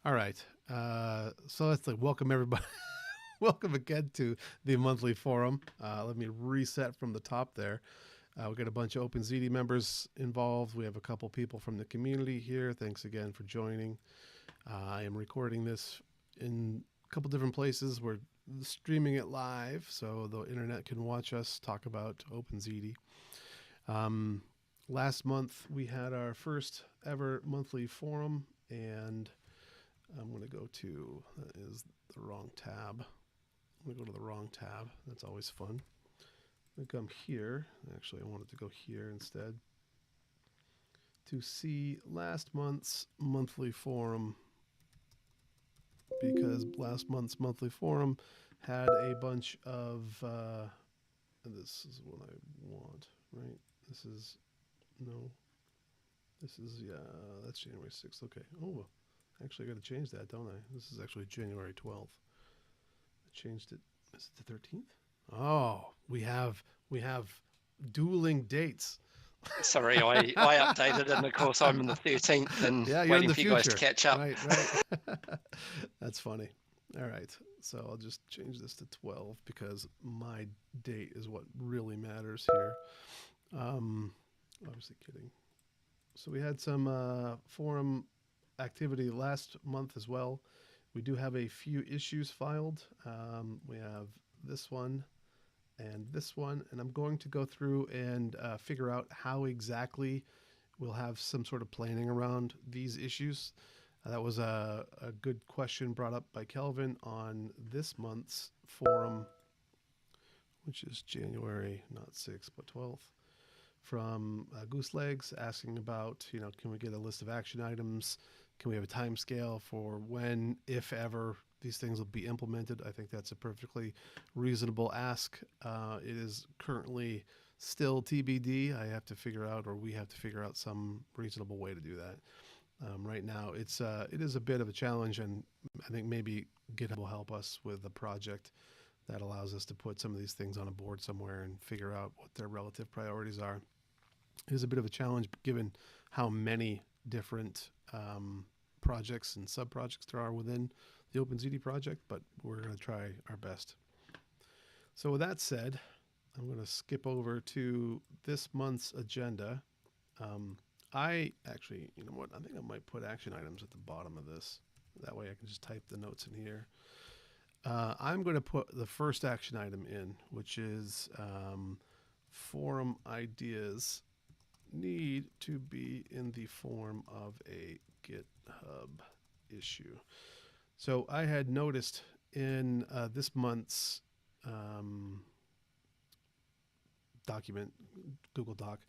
All right. So let's welcome everybody. Welcome again to the monthly forum. Let me reset from the top there. We got a bunch of OpenZiti members involved. We have a couple people from the community here. Thanks again for joining. I am recording this in a couple different places. We're streaming it live so the internet can watch us talk about OpenZiti. Um, Last month we had our first ever monthly forum, and I'm going to go to, that is the wrong tab. I'm going to go to the wrong tab. That's always fun. I'm going to come here. Actually, I wanted to go here instead to see last month's monthly forum, because last month's monthly forum had a bunch of, this is what I want, right? This is, no, this is, yeah, that's January 6th. Okay. Oh, actually, I got to change that, don't I? This is actually January 12th. I changed it. Is it the 13th? Oh, we have dueling dates. Sorry, I updated, and of course I'm on the 13th and Yeah, you're in waiting the for you guys to future. catch up. Right, right. That's funny. All right. So I'll just change this to 12 because my date is what really matters here. Um, Obviously kidding. So we had some forum activity last month as well. We do have a few issues filed. We have this one and this one, and I'm going to go through and figure out how exactly we'll have some sort of planning around these issues. That was a good question brought up by Kelvin on this month's forum, which is January, not 6th, but 12th, from Goose Legs asking about, can we get a list of action items? Can we have a time scale for when, if ever, these things will be implemented? I think that's a perfectly reasonable ask. It is currently still TBD. I have to figure out, or we have to figure out some reasonable way to do that. Right now, it is a bit of a challenge, and I think maybe GitHub will help us with a project that allows us to put some of these things on a board somewhere and figure out what their relative priorities are. It is a bit of a challenge given how many different projects and sub projects there are within the OpenZiti project, but we're going to try our best. So, with that said, I'm going to skip over to this month's agenda. Um, I actually, you know what? I think I might put action items at the bottom of this. That way I can just type the notes in here. I'm going to put the first action item in, which is forum ideas need to be in the form of a GitHub issue. So I had noticed in this month's document, Google Doc,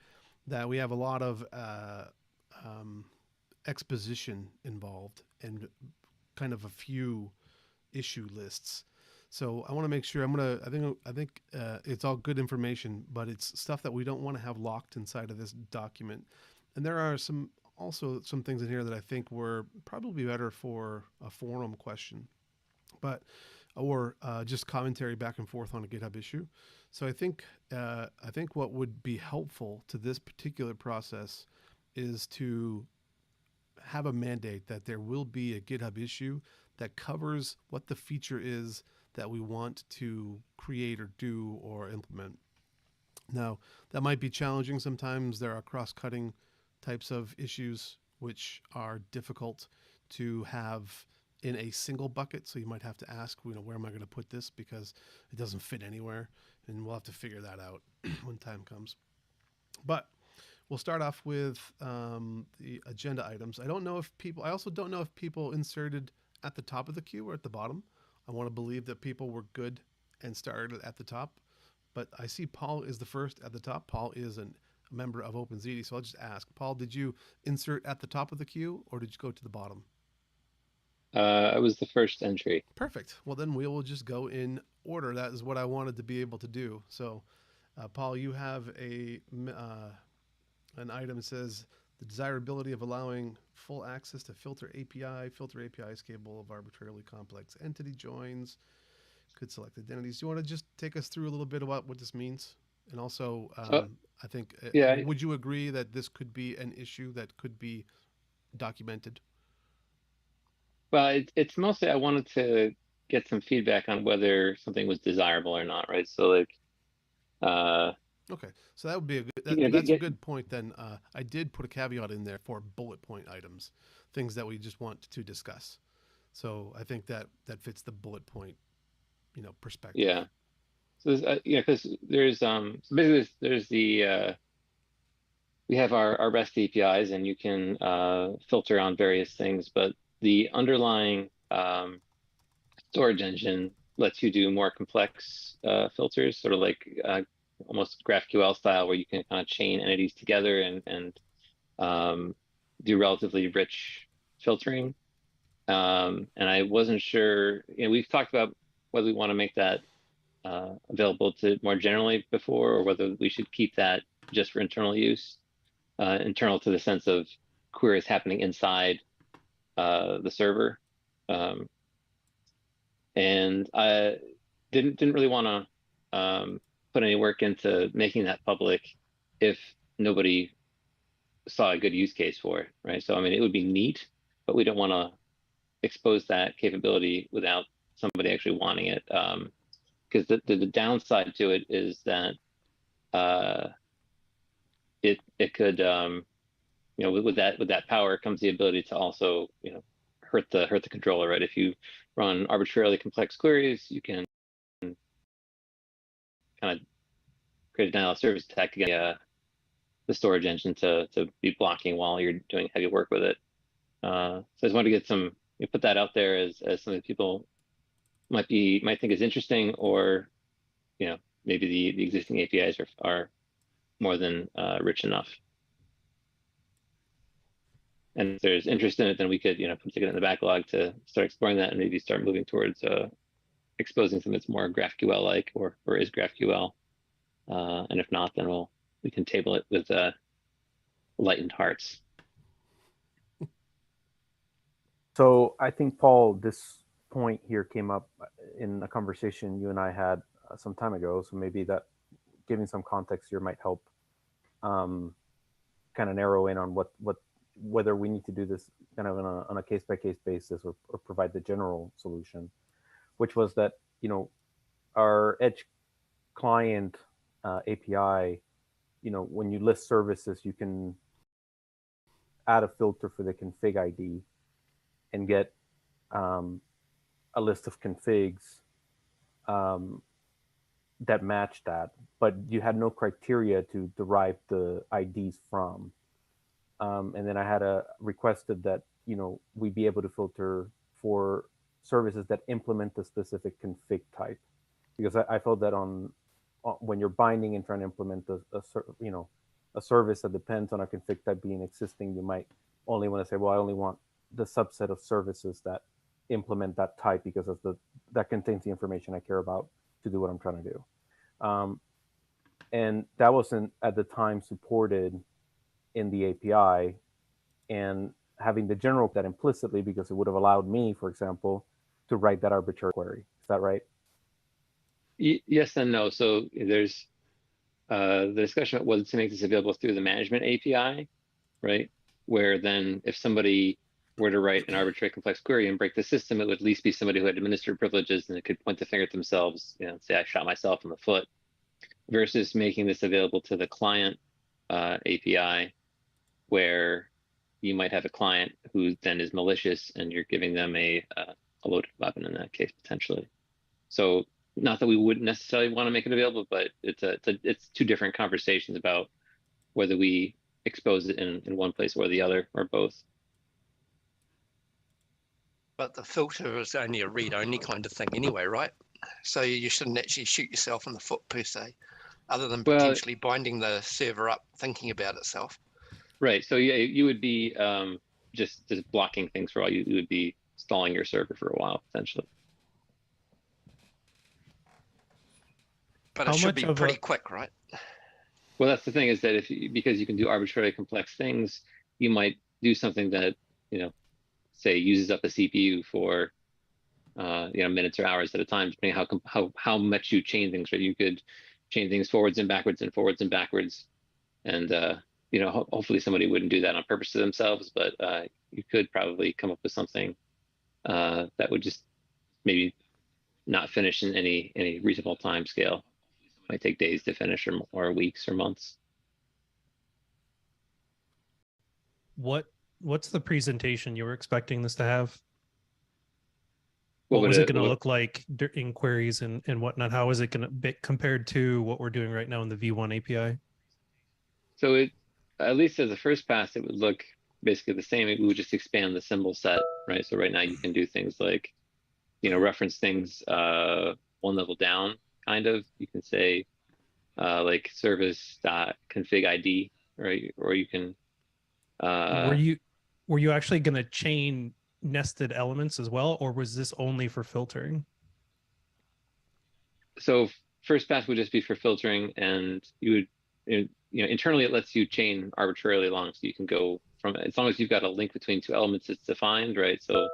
that we have a lot of um, exposition involved and kind of a few issue lists. So I want to make sure I think it's all good information, but it's stuff that we don't want to have locked inside of this document. And there are some things in here that I think were probably better for a forum question, but or just commentary back and forth on a GitHub issue. So I think what would be helpful to this particular process is to have a mandate that there will be a GitHub issue that covers what the feature is that we want to create or do or implement. Now, that might be challenging. Sometimes there are cross cutting types of issues which are difficult to have in a single bucket. So you might have to ask, where am I going to put this because it doesn't fit anywhere. And we'll have to figure that out when time comes. But we'll start off with the agenda items. I also don't know if people inserted at the top of the queue or at the bottom. I want to believe that people were good and started at the top. But I see Paul is the first at the top. Paul is a member of OpenZiti. So I'll just ask, Paul, did you insert at the top of the queue or did you go to the bottom? It was the first entry. Perfect. Well, then we will just go in order. That is what I wanted to be able to do. So, Paul, you have an item that says the desirability of allowing full access to filter API. Filter API is capable of arbitrarily complex entity joins. Could select identities. Do you want to just take us through a little bit about what this means? And also, So I think, yeah, would you agree that this could be an issue that could be documented? Well, it's mostly I wanted to get some feedback on whether something was desirable or not, right? So like, uh, Okay, so that would be a good. you know, That's a good point. Then I did put a caveat in there for bullet point items, things that we just want to discuss. So I think that that fits the bullet point, perspective. yeah. So yeah, because so basically there's the we have our REST APIs and you can filter on various things, but the underlying storage engine lets you do more complex filters, sort of like almost GraphQL style, where you can kind of chain entities together and do relatively rich filtering. And I wasn't sure, we've talked about whether we want to make that available to more generally before, or whether we should keep that just for internal use, internal to the sense of queries happening inside the server. Um, and I didn't really want to put any work into making that public if nobody saw a good use case for it, right? So I mean, it would be neat, but we don't want to expose that capability without somebody actually wanting it. Because the downside to it is that uh, it could with that power comes the ability to also hurt the controller, right? If you run arbitrarily complex queries, you can kind of create a denial of service attack against the storage engine to be blocking while you're doing heavy work with it. So I just wanted to get put that out there as something people might think is interesting, or maybe the existing APIs are more than rich enough. And if there's interest in it, then we could put it in the backlog to start exploring that and maybe start moving towards exposing something that's more GraphQL like or is GraphQL. And if not, then we can table it with lightened hearts. So I think, Paul, this point here came up in a conversation you and I had some time ago. So maybe that giving some context here might help kind of narrow in on whether we need to do this kind of on a case by case basis, or provide the general solution, which was that our Edge client API, when you list services, you can add a filter for the config ID and get a list of configs that match that, but you had no criteria to derive the IDs from. And then I had requested that we be able to filter for services that implement the specific config type, because I felt that when you're binding and trying to implement a service that depends on a config type being existing, you might only want to say, well, I only want the subset of services that implement that type because of that contains the information I care about to do what I'm trying to do. And that wasn't at the time supported in the API, and having the general that implicitly, because it would have allowed me, for example, to write that arbitrary query. Is that right? Yes and no. So there's the discussion about whether to make this available through the management API, right? Where then if somebody were to write an arbitrary complex query and break the system, it would at least be somebody who had administered privileges and it could point the finger at themselves, say I shot myself in the foot, versus making this available to the client API, where you might have a client who then is malicious and you're giving them a loaded weapon in that case, potentially. So not that we wouldn't necessarily want to make it available, but it's two different conversations about whether we expose it in one place or the other, or both. But the filter is only a read-only kind of thing anyway, right? So you shouldn't actually shoot yourself in the foot per se, other than potentially binding the server up thinking about itself. Right. So yeah, you would be just blocking things for a while. You would be stalling your server for a while, potentially. But it should be pretty quick, right? Well, that's the thing, is that because you can do arbitrarily complex things, you might do something that, say uses up a CPU for, minutes or hours at a time, depending how much you chain things, right? You could chain things forwards and backwards and forwards and backwards. And, hopefully somebody wouldn't do that on purpose to themselves, but you could probably come up with something that would just maybe not finish in any reasonable time scale. Might take days to finish, or weeks or months. What's the presentation you were expecting this to have? What What would was it it, going to what, look like in queries and whatnot? How is it going to be compared to what we're doing right now in the V1 API? so it, at least as a first pass, it would look basically the same. We would just expand the symbol set, right? So right now you can do things like, reference things one level down, kind of. You can say like service.config ID, right? Or you can Were you actually going to chain nested elements as well, or was this only for filtering? so first pass would just be for filtering, and you would, internally it lets you chain arbitrarily long, so you can go from, as long as you've got a link between two elements it's defined, right? So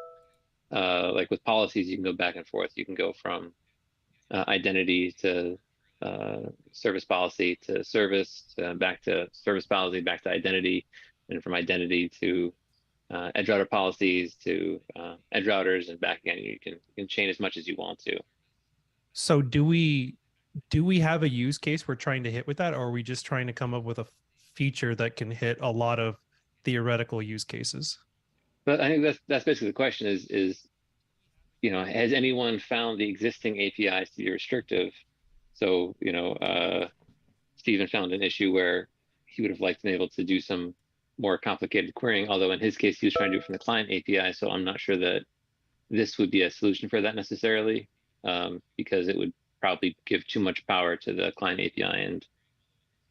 like with policies, you can go back and forth. You can go from identity to service policy to service, back to service policy, back to identity, and from identity to edge router policies to edge routers, and back again. You can chain as much as you want to. So do we have a use case we're trying to hit with that, or are we just trying to come up with a feature that can hit a lot of theoretical use cases? But I think that's basically the question is, has anyone found the existing APIs to be restrictive? So, Stephen found an issue where he would have liked to be able to do some more complicated querying, although in his case, he was trying to do it from the client API. So I'm not sure that this would be a solution for that necessarily, because it would probably give too much power to the client API and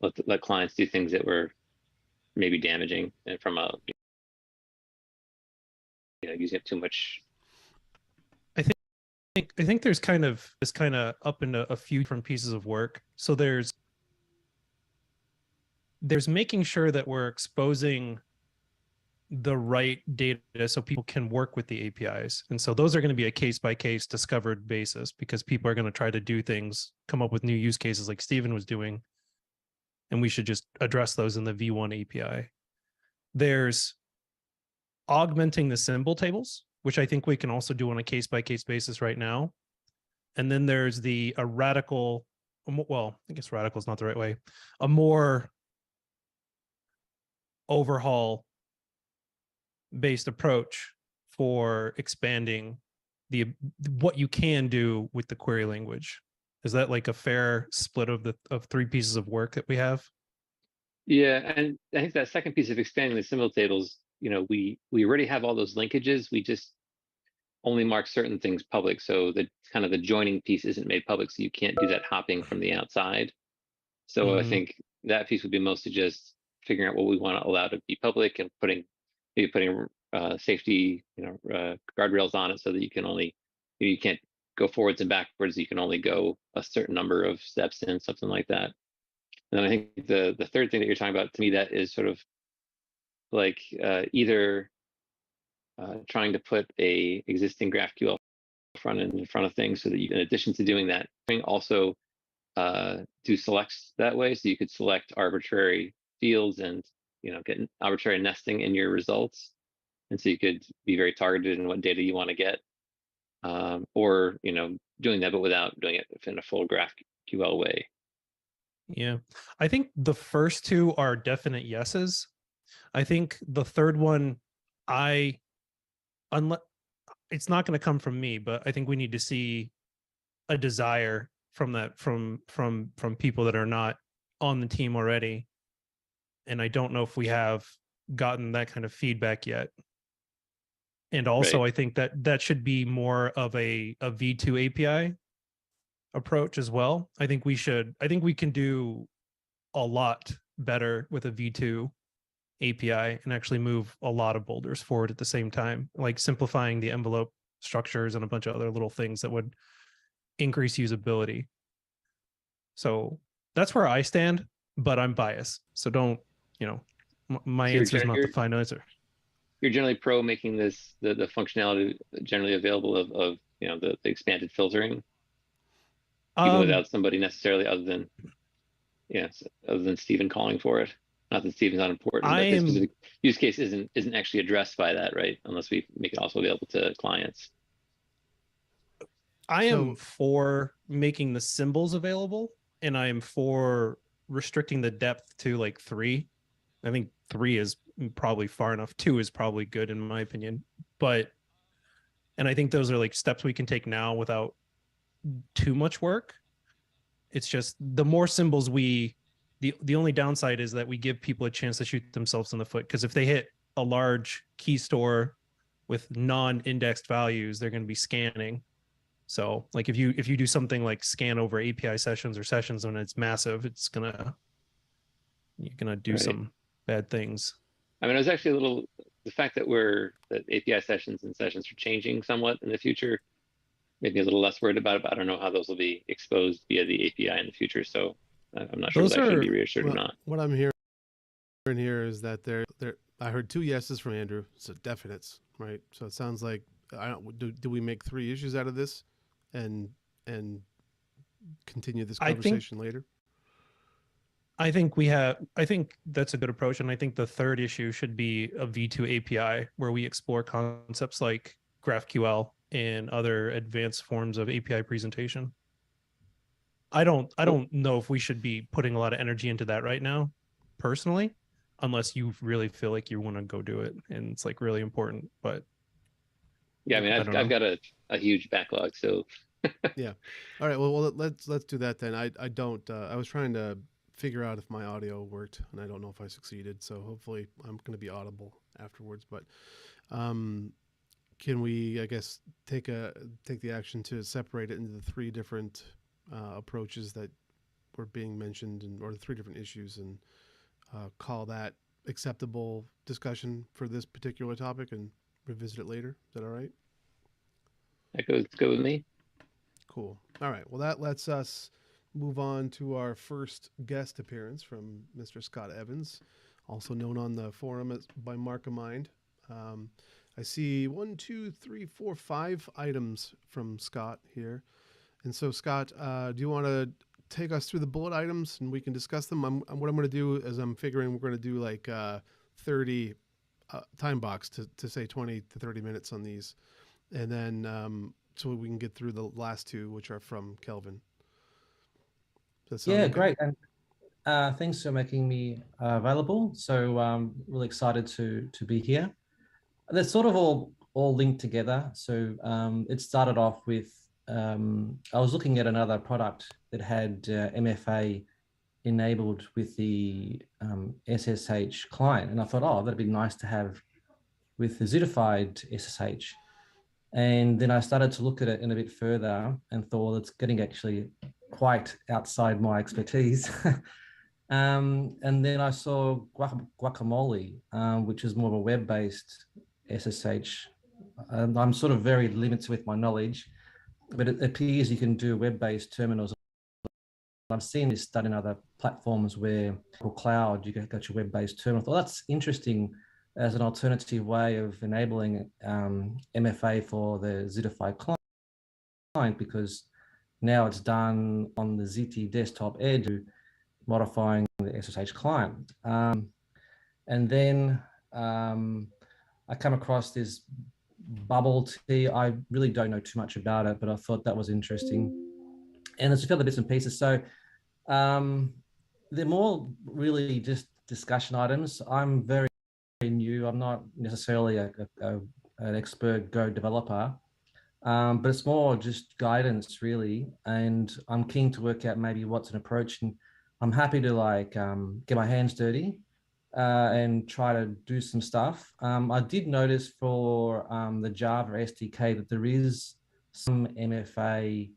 let clients do things that were maybe damaging, and from a, using up too much. I think there's kind of up into a few different pieces of work. So there's making sure that we're exposing the right data so people can work with the APIs. And so those are going to be a case by case discovered basis, because people are going to try to do things, come up with new use cases like Stephen was doing. And we should just address those in the V1 API. There's augmenting the symbol tables, which I think we can also do on a case by case basis right now. And then there's a radical, well, I guess radical is not the right way, a more overhaul based approach for expanding what you can do with the query language. Is that like a fair split of three pieces of work that we have? Yeah, and I think that second piece of expanding the symbol tables, we already have all those linkages. We just only mark certain things public, so the kind of the joining piece isn't made public, so you can't do that hopping from the outside. So I think that piece would be mostly just figuring out what we want to allow to be public, and putting safety guardrails on it, so that you can only, you can't go forwards and backwards. You can only go a certain number of steps in, something like that. And then I think the third thing that you're talking about, to me, that is sort of like either trying to put a existing GraphQL front end in front of things, so that you, in addition to doing that, also do selects that way. So you could select arbitrary fields and get arbitrary nesting in your results, and so you could be very targeted in what data you want to get, or doing that but without doing it in a full GraphQL way. Yeah, I think the first two are definite yeses. I think the third one, unless it's not going to come from me, but I think we need to see a desire from that from people that are not on the team already. And I don't know if we have gotten that kind of feedback yet. And also, right. I think that should be more of a V2 API approach as well. I think we can do a lot better with a V2 API and actually move a lot of boulders forward at the same time, like simplifying the envelope structures and a bunch of other little things that would increase usability. So that's where I stand, but I'm biased. So don't, my answer is not the final answer. You're generally pro making this the functionality generally available of the expanded filtering, even without somebody necessarily other than Stephen calling for it. Not that Steven's not important, I but his am specific use case isn't actually addressed by that, right? Unless we make it also available to clients. I am So- for making the symbols available, and I am for restricting the depth to like 3. I think 3 is probably far enough. 2 is probably good in my opinion. And I think those are like steps we can take now without too much work. It's just the more symbols the only downside is that we give people a chance to shoot themselves in the foot, because if they hit a large key store with non-indexed values, they're going to be scanning. So like if you do something like scan over API sessions or sessions when it's massive, you're gonna do Right. some bad things. I mean, I was actually the fact that that API sessions and sessions are changing somewhat in the future made me a little less worried about it, but I don't know how those will be exposed via the API in the future. So I'm not sure Those whether I should are- be reassured or not. What I'm hearing here is that I heard 2 yeses from Andrew, so definites, right? So it sounds like do we make 3 issues out of this, and continue this I think- conversation later? I think that's a good approach. And I think the third issue should be a V2 API where we explore concepts like GraphQL and other advanced forms of API presentation. I don't know if we should be putting a lot of energy into that right now, personally, unless you really feel like you want to go do it and it's like really important. But Yeah, I mean, don't know. I've got a huge backlog, so Yeah. All right. Well, let's do that then. I don't. I was trying to figure out if my audio worked, and I don't know if I succeeded. So hopefully, I'm going to be audible afterwards. But can we, I guess, take the action to separate it into the 3 different approaches that were being mentioned, or the 3 different issues, and call that acceptable discussion for this particular topic, and revisit it later? Is that all right? that goes go with me. Cool. All right. Well, that lets us move on to our first guest appearance from Mr. Scott Evans, also known on the forum by Markamind. I see 1, 2, 3, 4, 5 items from Scott here. And so, Scott, do you want to take us through the bullet items and we can discuss them? What I'm going to do is I'm figuring we're going to do like 30 time box to say 20 to 30 minutes on these. And then so we can get through the last 2, which are from Kelvin. Does that sound okay? Great. And thanks for making me available. So really excited to be here. They're sort of all linked together. So it started off with I was looking at another product that had MFA enabled with the SSH client, and I thought, oh, that'd be nice to have with the Zitified SSH. And then I started to look at it in a bit further and thought, well, it's getting actually quite outside my expertise. And then I saw Guacamole, which is more of a web-based SSH. I'm sort of very limited with my knowledge, but it appears you can do web-based terminals. I've seen this done in other platforms where cloud, you got your web-based terminal. I thought that's interesting as an alternative way of enabling MFA for the Zitified client, because now it's done on the Ziti desktop edge, modifying the SSH client. And then I come across this bubble tea. I really don't know too much about it, but I thought that was interesting. And there's a few other bits and pieces. So they're more really just discussion items. I'm very new. I'm not necessarily an expert Go developer, but it's more just guidance really. And I'm keen to work out maybe what's an approach, and I'm happy to like get my hands dirty and try to do some stuff. I did notice for the Java SDK that there is some MFA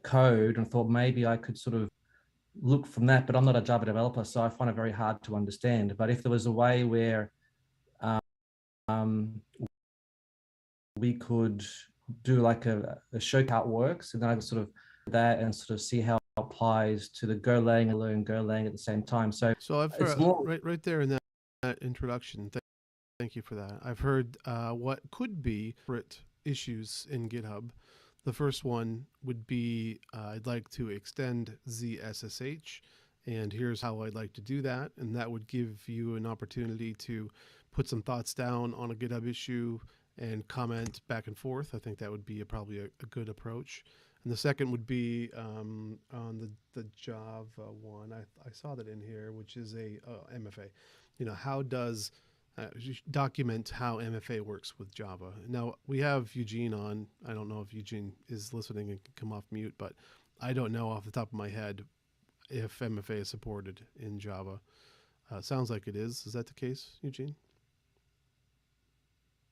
code, and thought maybe I could sort of look from that, but I'm not a Java developer, so I find it very hard to understand. But if there was a way where we could do like a show how it works, and then I could sort of that and sort of see how it applies to the Golang and learn Golang at the same time. So I've it's heard more right there in that introduction. Thank you for that. I've heard what could be issues in GitHub. The first one would be I'd like to extend ZSSH and here's how I'd like to do that. And that would give you an opportunity to put some thoughts down on a GitHub issue and comment back and forth. I think that would be probably a good approach. And the second would be on the Java one. I saw that in here, which is a MFA. How does document how MFA works with Java? Now, we have Eugene on. I don't know if Eugene is listening and can come off mute, but I don't know off the top of my head if MFA is supported in Java. Sounds like it is. Is that the case, Eugene?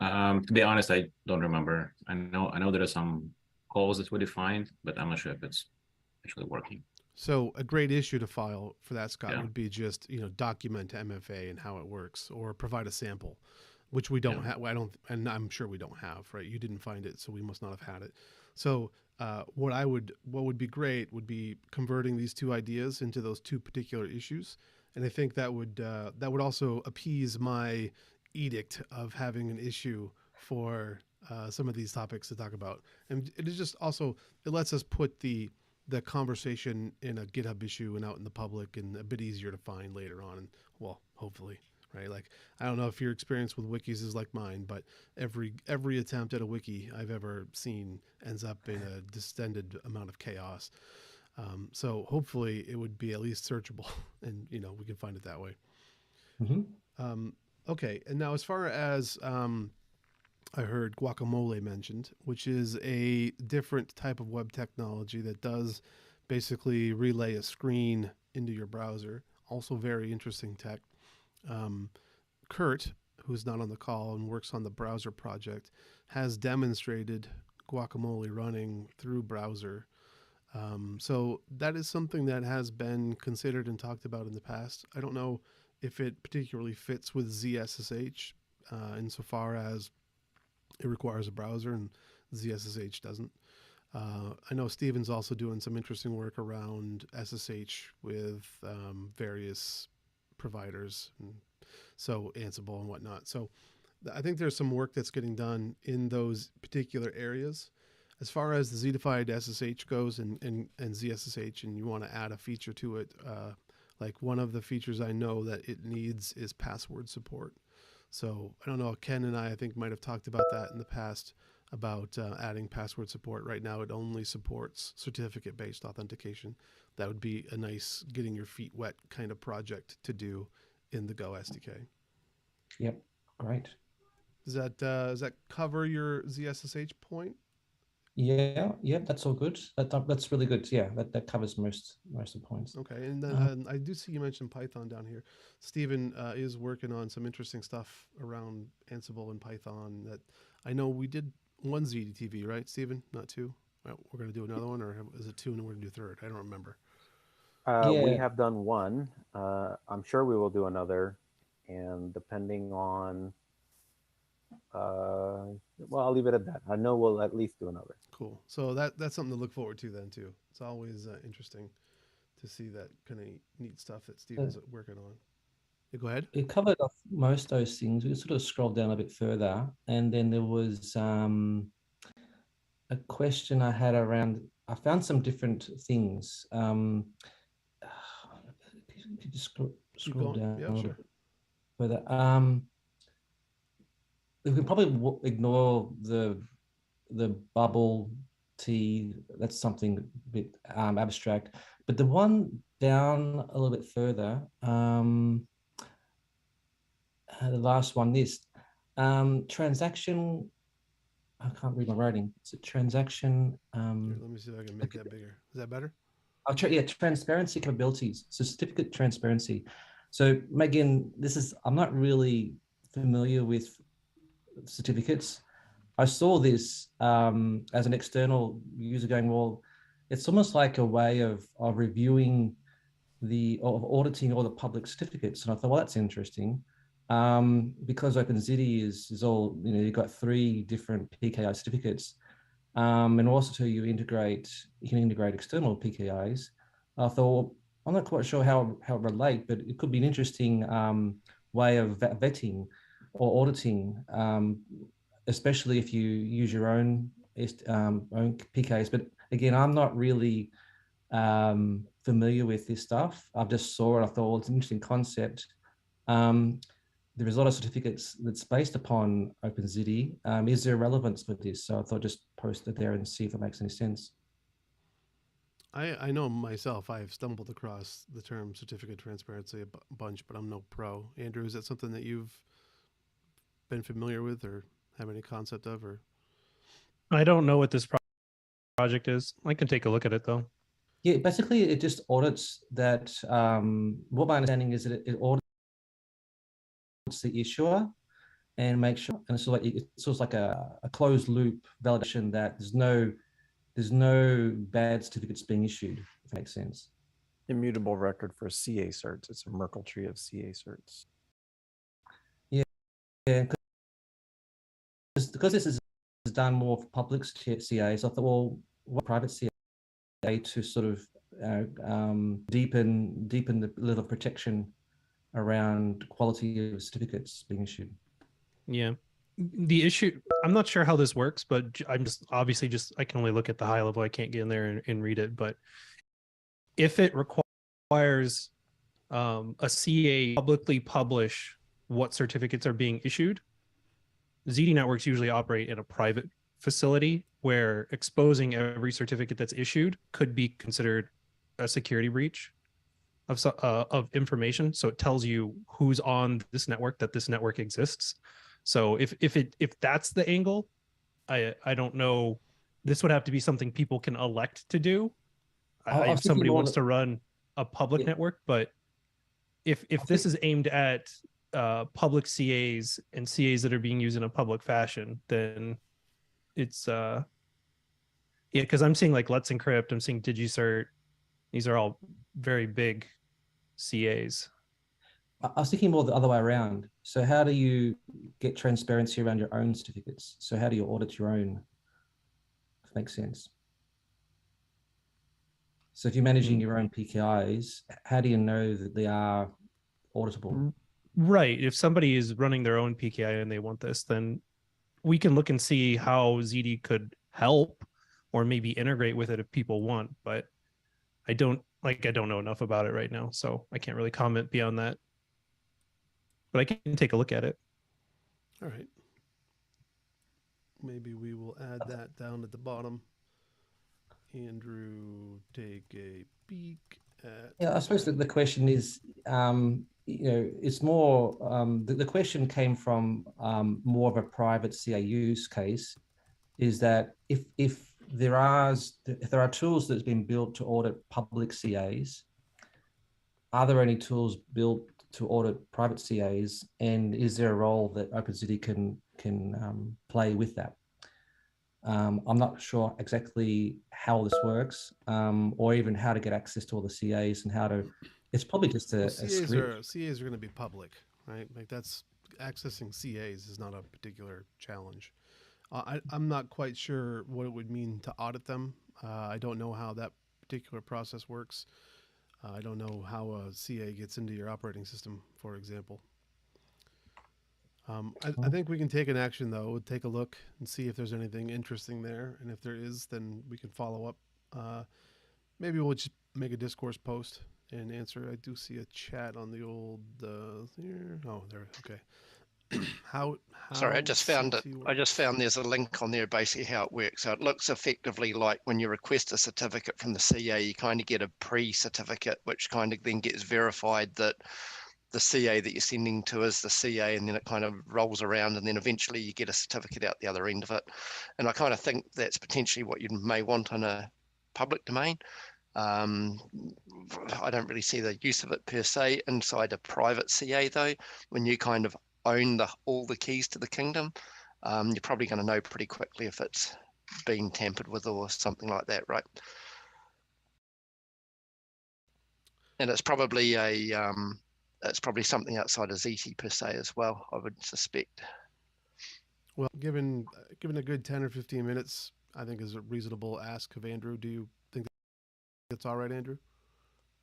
To be honest, I don't remember. I know there are some calls that we defined, but I'm not sure if it's actually working. So a great issue to file for that, Scott, would be just document MFA and how it works, or provide a sample, which we don't have. I don't, and I'm sure we don't have. Right? You didn't find it, so we must not have had it. So what would be great would be converting these two ideas into those two particular issues, and I think that would also appease my edict of having an issue for some of these topics to talk about, and it is just also it lets us put the conversation in a GitHub issue and out in the public and a bit easier to find later on. And well, hopefully, right? Like, I don't know if your experience with wikis is like mine, but every attempt at a wiki I've ever seen ends up in a distended amount of chaos. So hopefully it would be at least searchable and, we can find it that way. Mm-hmm. Okay. And now as far as, I heard guacamole mentioned, which is a different type of web technology that does basically relay a screen into your browser. Also very interesting tech. Kurt, who's not on the call and works on the browser project, has demonstrated guacamole running through browser. So that is something that has been considered and talked about in the past. I don't know if it particularly fits with ZSSH insofar as it requires a browser and ZSSH doesn't. I know Steven's also doing some interesting work around SSH with various providers, so Ansible and whatnot. So I think there's some work that's getting done in those particular areas. As far as the Zetified SSH goes and ZSSH, and you want to add a feature to it, like one of the features I know that it needs is password support. So I don't know, Ken and I think might have talked about that in the past about adding password support. Right now it only supports certificate-based authentication. That would be a nice getting your feet wet kind of project to do in the Go SDK. Yep, great. Does that cover your ZSSH point? Yeah, that's all good. That's really good. Yeah, that covers most of the points. Okay, and then I do see you mentioned Python down here. Stephen is working on some interesting stuff around Ansible and Python. That I know we did one ZDTV, right, Stephen? Not two. Well, we're going to do another one, or is it two and we're going to do third? I don't remember. We have done one. I'm sure we will do another, and depending on. Well, I'll leave it at that. I know we'll at least do another. Cool. So that's something to look forward to then too. It's always interesting to see that kind of neat stuff that Steven's working on. Yeah, go ahead. It covered off most of those things. We sort of scrolled down a bit further, and then there was a question I had around. I found some different things. Could you just scroll down a little bit further? We can probably ignore the bubble T. That's something a bit abstract. But the one down a little bit further, the last one, this transaction. I can't read my writing. It's a transaction. Here, let me see if I can make that bigger. Is that better? Yeah, transparency capabilities. So certificate transparency. So Megan, I'm not really familiar with certificates. I saw this as an external user going, well, it's almost like a way of reviewing of auditing all the public certificates. And I thought, well, that's interesting. Because OpenZiti is all, you've got 3 different PKI certificates. And also you can integrate external PKIs. I thought, well, I'm not quite sure how it relate, but it could be an interesting way of vetting or auditing, especially if you use your own PKs. But again, I'm not really familiar with this stuff. I just saw it. I thought, well, it's an interesting concept. There is a lot of certificates that's based upon OpenZiti. Is there relevance for this? So I thought just post it there and see if it makes any sense. I know myself, I have stumbled across the term certificate transparency a bunch, but I'm no pro. Andrew, is that something that you've been familiar with or have any concept of? Or I don't know what this project is. I can take a look at it though. Yeah, basically it just audits that. What my understanding is that it audits the issuer and makes sure, and so it's sort of like a closed loop validation that there's no bad certificates being issued, if that makes sense. Immutable record for CA certs. It's a Merkle tree of CA certs. Yeah, because this is done more for public CAs. I thought, well, what private CA to sort of deepen the level of protection around quality of certificates being issued. Yeah. The issue, I'm not sure how this works, but I'm just obviously I can only look at the high level. I can't get in there and read it. But if it requires a CA publicly publish what certificates are being issued, ZT networks usually operate in a private facility where exposing every certificate that's issued could be considered a security breach of information. So it tells you who's on this network, that this network exists. So if that's the angle, I don't know. This would have to be something people can elect to do. If somebody wants to run a public network, but if this is aimed at public CAs and CAs that are being used in a public fashion, then it's yeah, because I'm seeing like Let's Encrypt, I'm seeing DigiCert. These are all very big CAs. I was thinking more the other way around. So how do you get transparency around your own certificates? So how do you audit your own? If it makes sense. So if you're managing your own PKIs, how do you know that they are auditable? Right. If somebody is running their own PKI and they want this, then we can look and see how ZT could help or maybe integrate with it if people want. But I don't know enough about it right now, so I can't really comment beyond that. But I can take a look at it. all right. Maybe we will add that down at the bottom. Andrew, take a peek at. Yeah, I suppose that the question is, it's more, the question came from more of a private CA use case, is that if there are tools that's been built to audit public CAs, are there any tools built to audit private CAs, and is there a role that OpenZiti can play with that? I'm not sure exactly how this works, or even how to get access to all the CAs and how to. It's probably just a CAs script. are going to be public, right? Like that's accessing CAs is not a particular challenge. I'm not quite sure what it would mean to audit them. I don't know how that particular process works. I don't know how a CA gets into your operating system, for example. I think we can take an action though, take a look and see if there's anything interesting there. And if there is, then we can follow up. Maybe we'll just make a discourse post and answer. I do see a chat on the old here. Oh, there. Okay. how Sorry, I just found it. CT I just found there's a link on there, basically how it works. So it looks effectively like when you request a certificate from the CA, you kind of get a pre-certificate, which kind of then gets verified that the CA that you're sending to is the CA, and then it kind of rolls around, and then eventually you get a certificate out the other end of it. And I kind of think that's potentially what you may want on a public domain. I don't really see the use of it per se inside a private CA though. When you kind of own all the keys to the kingdom, you're probably going to know pretty quickly if it's been tampered with or something like that, right? And it's probably it's probably something outside of ZT per se as well, I would suspect. Well, given a good 10 or 15 minutes, I think is a reasonable ask of Andrew. Do you think that's all right, Andrew?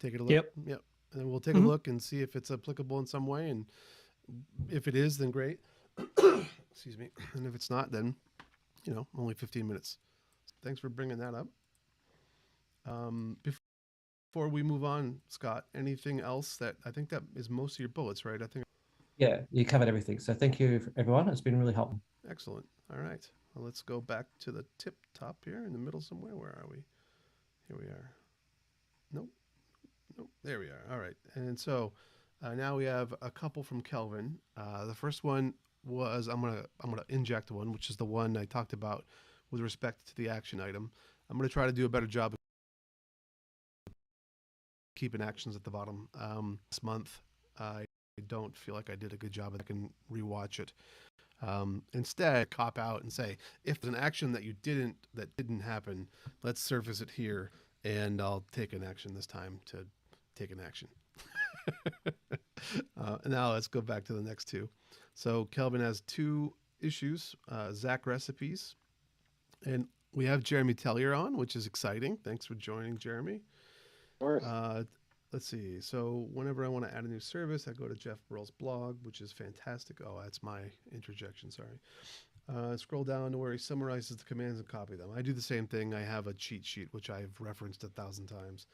Take it a look. Yep. And then we'll take a look and see if it's applicable in some way. And if it is, then great. Excuse me. And if it's not, then, only 15 minutes. Thanks for bringing that up. before we move on, Scott, anything else that I think that is most of your bullets, right? I think. Yeah, you covered everything. So thank you, everyone. It's been really helpful. Excellent. All right. Well, let's go back to the tip top here in the middle somewhere. Where are we? Here we are. Nope. Nope. There we are. All right. And so now we have a couple from Kelvin. The first one was I'm gonna inject one, which is the one I talked about with respect to the action item. I'm gonna try to do a better job of keeping actions at the bottom. This month, I don't feel like I did a good job. I can rewatch it. Instead, cop out and say, if there's an action that didn't happen, let's surface it here, and I'll take an action this time to take an action. Now let's go back to the next two. So Kelvin has two issues, Zach recipes, and we have Jeremy Tellier on, which is exciting. Thanks for joining, Jeremy. Of course. Let's see. So whenever I want to add a new service, I go to Jeff Burrell's blog, which is fantastic. Oh, that's my interjection. Sorry. Scroll down to where he summarizes the commands and copy them. I do the same thing. I have a cheat sheet, which I've referenced 1,000 times.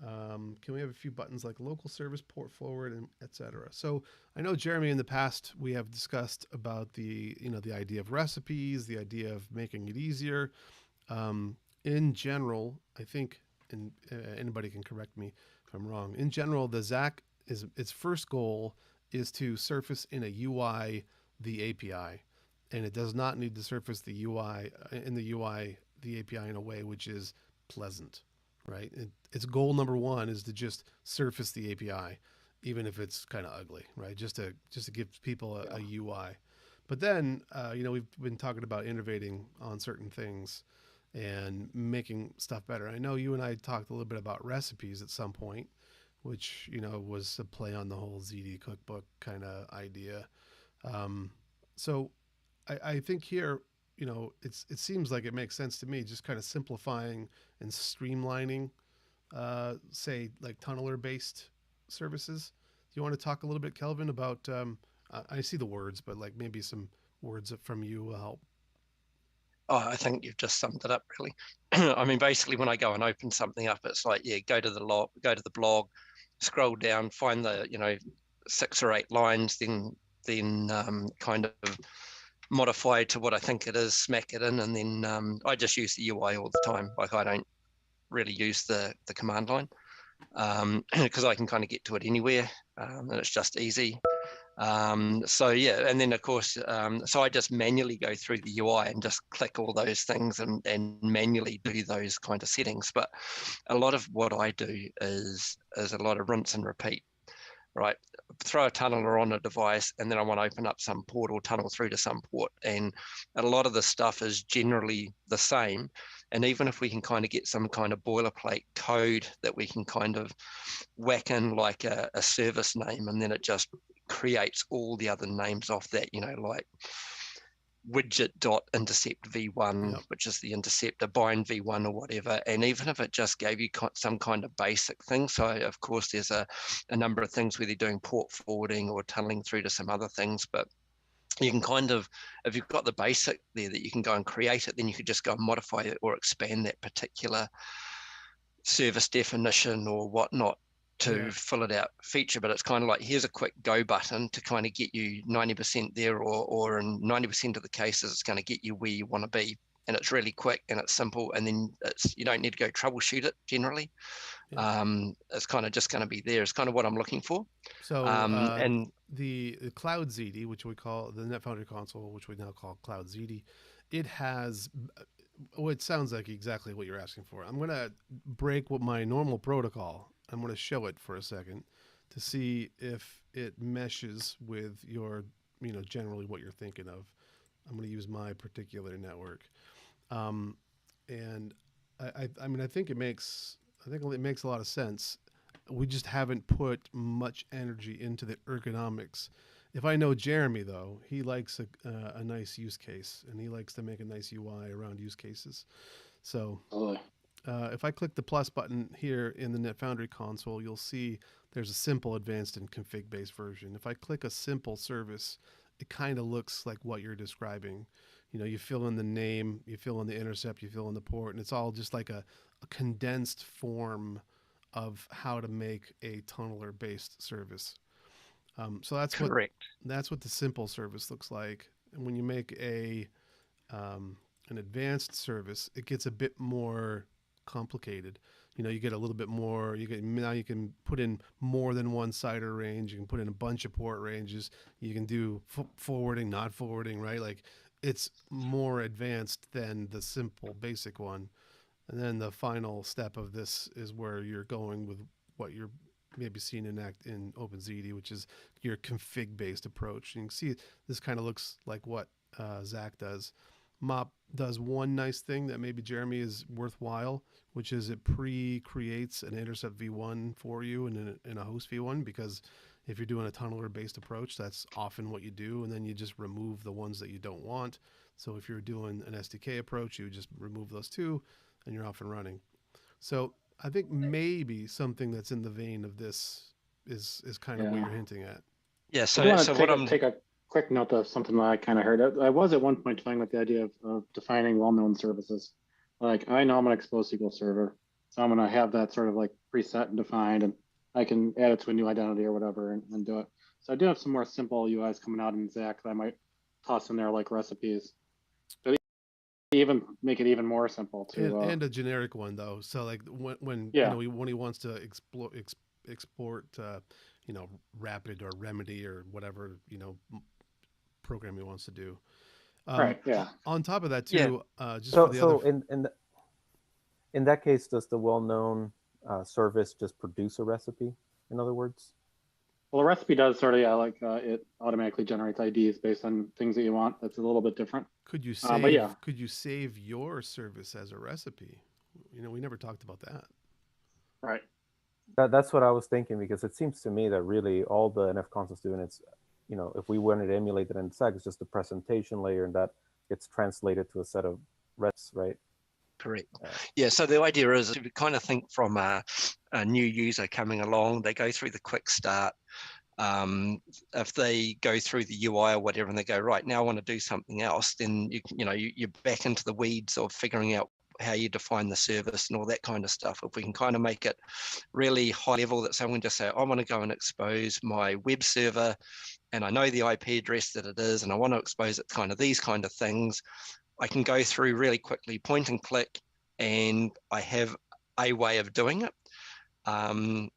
Can we have a few buttons like local service, port forward, and etc. So I know, Jeremy, in the past we have discussed about the idea of recipes, the idea of making it easier. In general, I think, and anybody can correct me if I'm wrong. In general, the Zach is its first goal is to surface in a UI the API, and it does not need to surface the UI the API in a way which is pleasant, right? Its goal number one is to just surface the API, even if it's kind of ugly, right? Just to give people a UI. But then, we've been talking about innovating on certain things and making stuff better. I know you and I talked a little bit about recipes at some point, which, was a play on the whole ZD cookbook kind of idea. So I think here, it seems like it makes sense to me, just kind of simplifying and streamlining, say, like tunneler based services. Do you want to talk a little bit, Kelvin, about, I see the words, but like maybe some words from you will help. Oh, I think you've just summed it up really. I mean, basically, when I go and open something up, it's like, go to the blog, scroll down, find the 6 or 8 lines, then kind of modify to what I think it is, smack it in, and then I just use the UI all the time. Like, I don't really use the command line because I can kind of get to it anywhere, and it's just easy. So yeah, and then of course, so I just manually go through the UI and just click all those things and manually do those kind of settings. But a lot of what I do is a lot of rinse and repeat, right? Throw a tunneler on a device, and then I want to open up some port or tunnel through to some port. And a lot of the stuff is generally the same. And even if we can kind of get some kind of boilerplate code that we can kind of whack in like a service name, and then it just creates all the other names off that, like widget.intercept v1, Yep. which is the interceptor, bind v1 or whatever. And even if it just gave you some kind of basic thing, so of course there's a number of things where they're doing port forwarding or tunneling through to some other things, but you can kind of, if you've got the basic there that you can go and create it, then you could just go and modify it or expand that particular service definition or whatnot to fill it out feature. But it's kind of like, here's a quick go button to kind of get you 90% there, or in 90% of the cases it's going to get you where you want to be, and it's really quick and it's simple, and then you don't need to go troubleshoot it generally. It's kind of just going to be there. It's kind of what I'm looking for. So and the Cloud ZD, which we call the NetFoundry console, which we now call Cloud ZD, it has it sounds like exactly what you're asking for. I'm going to break what my normal protocol. I'm going to show it for a second to see if it meshes with your, generally what you're thinking of. I'm going to use my particular network. And I think it makes a lot of sense. We just haven't put much energy into the ergonomics. If I know Jeremy, though, he likes a nice use case, and he likes to make a nice UI around use cases. So if I click the plus button here in the NetFoundry console, you'll see there's a simple, advanced, and config-based version. If I click a simple service, it kind of looks like what you're describing. You fill in the name, you fill in the intercept, you fill in the port, and it's all just like a condensed form of how to make a tunneler based service. So Correct. that's what the simple service looks like. And when you make an advanced service, it gets a bit more complicated. You know, you get a little bit more. Now you can put in more than one CIDR range. You can put in a bunch of port ranges. You can do forwarding, not forwarding, right? Like it's more advanced than the simple basic one. And then the final step of this is where you're going with what you're maybe seen in OpenZiti, which is your config based approach. You can see this kind of looks like what Zach does. Mop does one nice thing that maybe Jeremy is worthwhile, which is it pre-creates an intercept v1 for you in a host v1, because if you're doing a tunneler based approach, that's often what you do, and then you just remove the ones that you don't want. So if you're doing an SDK approach, you just remove those two and you're off and running. So I think maybe something that's in the vein of this is kind of what you're hinting at. Yeah. I do want So to what I'm take a quick note of something that I kind of heard. I was at one point playing with the idea of defining well-known services. Like I know I'm an exposed SQL server, so I'm going to have that sort of like preset and defined, and I can add it to a new identity or whatever and do it. So I do have some more simple UIs coming out in Zach that I might toss in there, like recipes. But even make it even more simple to and a generic one though. So like when Yeah. when he wants to export rapid or remedy or whatever program he wants to do. right, yeah. On top of that Yeah. too, just So for the so other. in that case, does the well-known service just produce a recipe? In other words, Well, the recipe does sort of, it automatically generates IDs based on things that you want. That's a little bit different. Could you but save? yeah. Could you save your service as a recipe? We never talked about that. Right. that's what I was thinking, because it seems to me that really all the NF concepts do, and it's, if we wanted to emulate it in SAC, it's just the presentation layer, and that gets translated to a set of reps, right? Correct. Yeah. So the idea is to kind of think from a new user coming along, they go through the quick start. If they go through the UI or whatever, and they go, right, now I want to do something else, then you're back into the weeds of figuring out how you define the service and all that kind of stuff. If we can kind of make it really high level, that someone just say, I want to go and expose my web server, and I know the IP address that it is, and I want to expose it kind of these kind of things. I can go through really quickly, point and click, and I have a way of doing it. And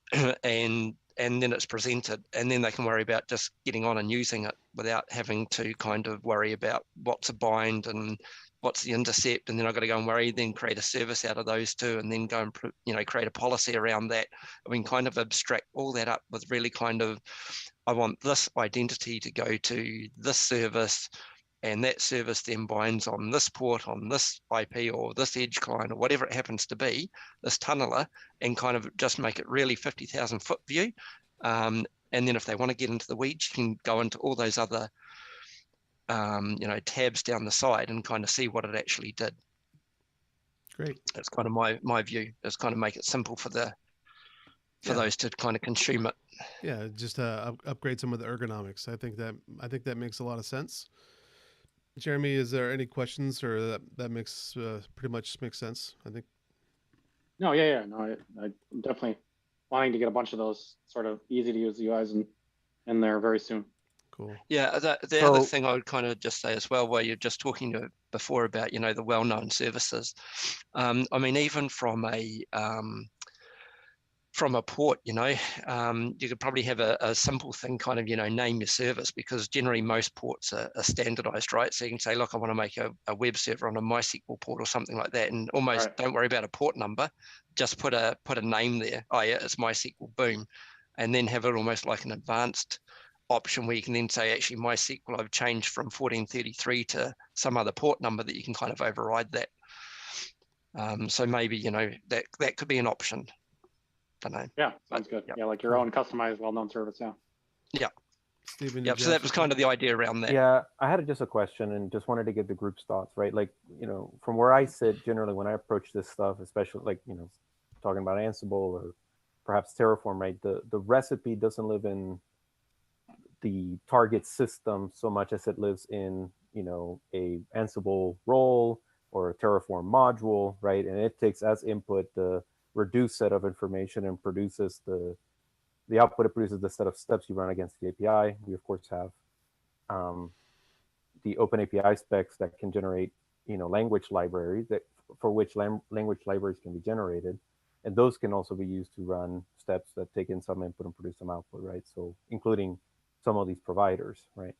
then it's presented, and then they can worry about just getting on and using it without having to kind of worry about what's a bind and what's the intercept, and then I've got to go and worry, then create a service out of those two, and then go and create a policy around that. We can kind of abstract all that up with really kind of, I want this identity to go to this service, and that service then binds on this port, on this IP, or this edge client, or whatever it happens to be, this tunneler, and kind of just make it really 50,000 foot view. And then if they want to get into the weeds, you can go into all those other tabs down the side and kind of see what it actually did. Great. That's kind of my view. Is kind of make it simple for those to kind of consume it. Yeah, just upgrade some of the ergonomics. I think that makes a lot of sense. Jeremy, is there any questions, or that makes pretty much makes sense? I think. No, yeah. No, I definitely wanting to get a bunch of those sort of easy to use UIs in there very soon. Cool. Yeah, the other thing I would kind of just say as well, where you're just talking before about the well-known services. I mean, even from a port, you could probably have a simple thing, kind of name your service, because generally most ports are standardized, right? So you can say, look, I want to make a web server on a MySQL port or something like that, and almost don't worry about a port number, just put a name there. Oh yeah, it's MySQL, boom, and then have it almost like an advanced option where you can then say, actually, MySQL, I've changed from 1433 to some other port number, that you can kind of override that. So maybe that could be an option. Don't know. Yeah, sounds good. Yeah, like your own customized well-known service. Yeah. Stephen. Yeah. So that was kind of the idea around that. Yeah, I had just a question and just wanted to get the group's thoughts, right? Like, from where I sit, generally when I approach this stuff, especially like, talking about Ansible or perhaps Terraform, right? The recipe doesn't live in the target system so much as it lives in, a Ansible role or a Terraform module, right? And it takes as input the reduced set of information and produces the output. It produces the set of steps you run against the API. We of course have the open API specs that can generate, language libraries that for which language libraries can be generated, and those can also be used to run steps that take in some input and produce some output, right? So including some of these providers, right?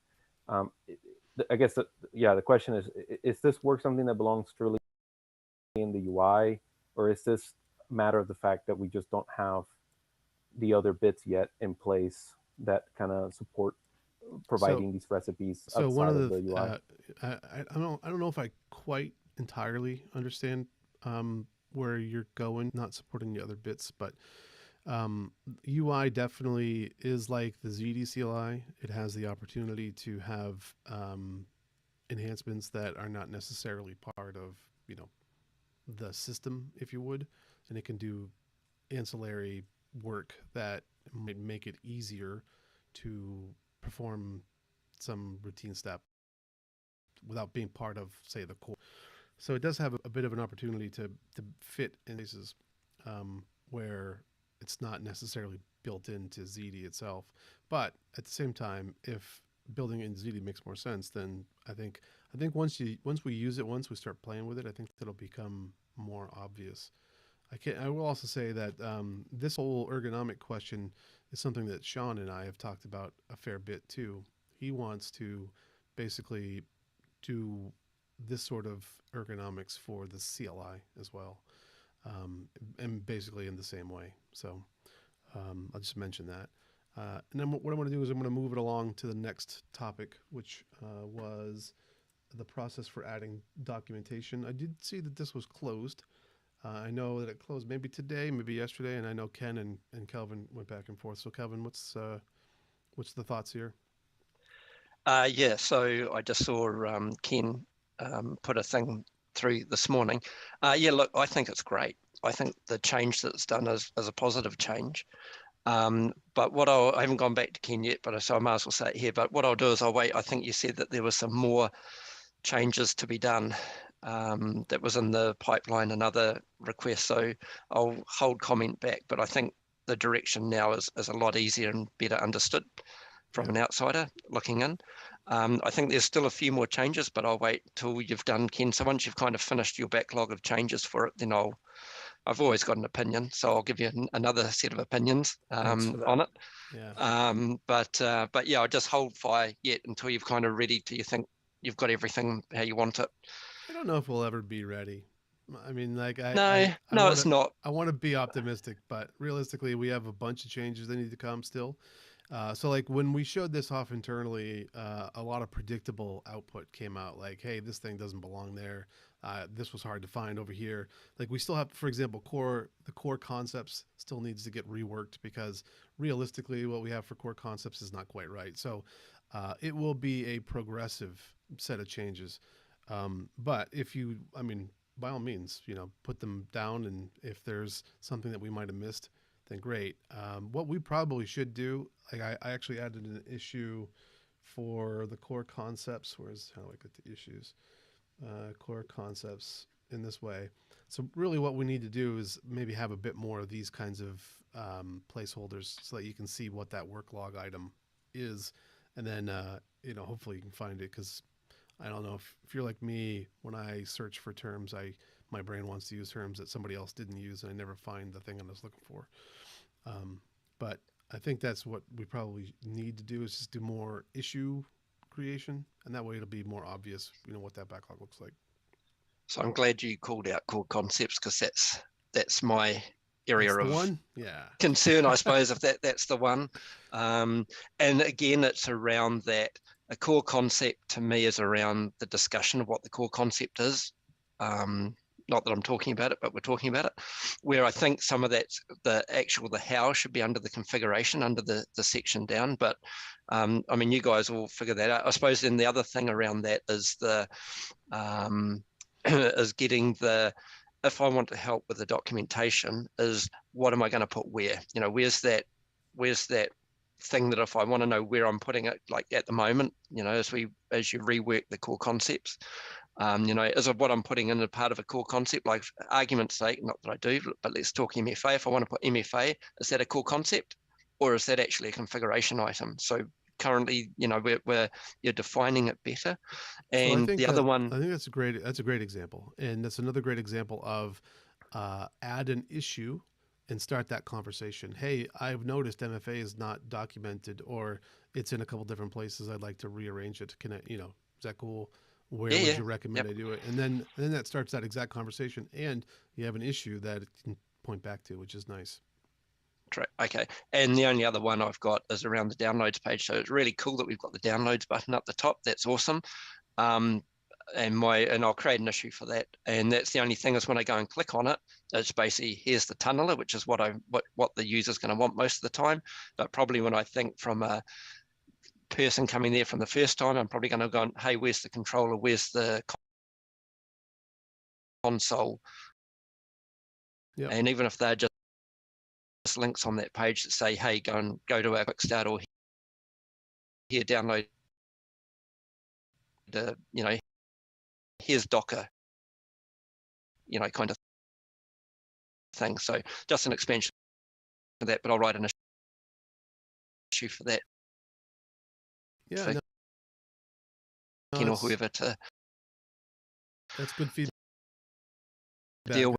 I guess the question is this work something that belongs truly in the UI, or is this a matter of the fact that we just don't have the other bits yet in place that kind of support providing these recipes So one outside of of the the UI? I don't know if I quite entirely understand where you're going, not supporting the other bits, but UI definitely is like the Ziti CLI. It has the opportunity to have enhancements that are not necessarily part of the system, if you would, and it can do ancillary work that might make it easier to perform some routine step without being part of, say, the core. So it does have a bit of an opportunity to fit in places where it's not necessarily built into Ziti itself. But at the same time, if building it in Ziti makes more sense, then I think once we use it, once we start playing with it, I think it'll become more obvious. I will also say that this whole ergonomic question is something that Sean and I have talked about a fair bit too. He wants to basically do this sort of ergonomics for the CLI as well, and basically in the same way. So I'll just mention that. And then what I'm going to do is I'm going to move it along to the next topic, which was the process for adding documentation. I did see that this was closed. I know that it closed maybe today, maybe yesterday, and I know Ken and Kelvin went back and forth. So Kelvin, what's the thoughts here? Yeah, so I just saw Ken put a thing through this morning. Yeah, look, I think it's great. I think the change that's done is a positive change. But I haven't gone back to Ken yet, so I might as well say it here. But what I'll do is I'll wait. I think you said that there were some more changes to be done that was in the pipeline, another request. So I'll hold comment back. But I think the direction now is a lot easier and better understood from an outsider looking in. I think there's still a few more changes, but I'll wait till you've done, Ken. So once you've kind of finished your backlog of changes for it, then I've always got an opinion, so I'll give you another set of opinions on it. Yeah. But yeah, I'll just hold fire yet until you've kind of ready till you think you've got everything how you want it. I don't know if we'll ever be ready. I mean, like it's not. I want to be optimistic, but realistically, we have a bunch of changes that need to come still. So like when we showed this off internally, a lot of predictable output came out. Like, hey, this thing doesn't belong there. This was hard to find over here. Like we still have, for example, the core concepts still needs to get reworked because realistically, what we have for core concepts is not quite right. So it will be a progressive set of changes. But by all means, put them down, and if there's something that we might have missed, then great. What we probably should do, like I actually added an issue for the core concepts. How do I get the issues? Core concepts in this way. So really what we need to do is maybe have a bit more of these kinds of placeholders so that you can see what that work log item is. And then, hopefully you can find it, because I don't know if you're like me, when I search for terms, my brain wants to use terms that somebody else didn't use, and I never find the thing I was looking for. But I think that's what we probably need to do, is just do more issue creation, and that way it'll be more obvious, what that backlog looks like. So I'm glad you called out core concepts, because that's my area of concern, I suppose, if that's the one. And again, it's around that. A core concept to me is around the discussion of what the core concept is. Not that I'm talking about it, but we're talking about it. Where I think some of that's the how should be under the configuration, under the section down. But you guys will figure that out. I suppose then the other thing around that is is getting if I want to help with the documentation, is what am I going to put where? Where's that thing that if I want to know where I'm putting it, like at the moment, as you rework the core concepts, Is it what I'm putting in a part of a core concept? Like, for argument's sake, not that I do, but let's talk MFA. If I want to put MFA, is that a core concept, or is that actually a configuration item? So currently, you're defining it better. And so the other one, I think that's a great example, and that's another great example of add an issue and start that conversation. Hey, I've noticed MFA is not documented, or it's in a couple different places. I'd like to rearrange it. Can I, is that cool? Where would you recommend I do it? And then that starts that exact conversation, and you have an issue that it can point back to, which is nice. Okay. And the only other one I've got is around the downloads page. So it's really cool that we've got the downloads button up the top. That's awesome. And I'll create an issue for that. And that's the only thing, is when I go and click on it, it's basically, here's the tunneler, which is what the user's going to want most of the time. But probably when I think from a person coming there from the first time, I'm probably going to go, hey, where's the controller? Where's the console? Yep. And even if they're just links on that page that say, hey, go to our quick start, or here, download the, here's Docker, kind of thing. So just an expansion of that, but I'll write an issue for that. Yeah. For or whoever to that's good feedback. Deal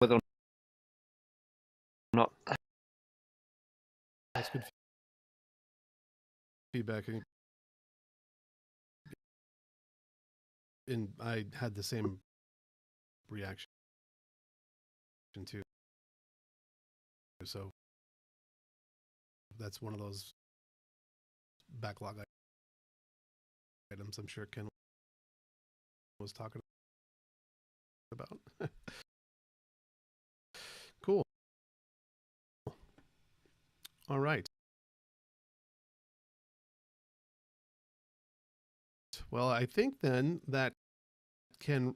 with or not. That's good feedback. And I had the same reaction too. So that's one of those backlog items I'm sure Ken was talking about. Cool. All right. Well, I think then that can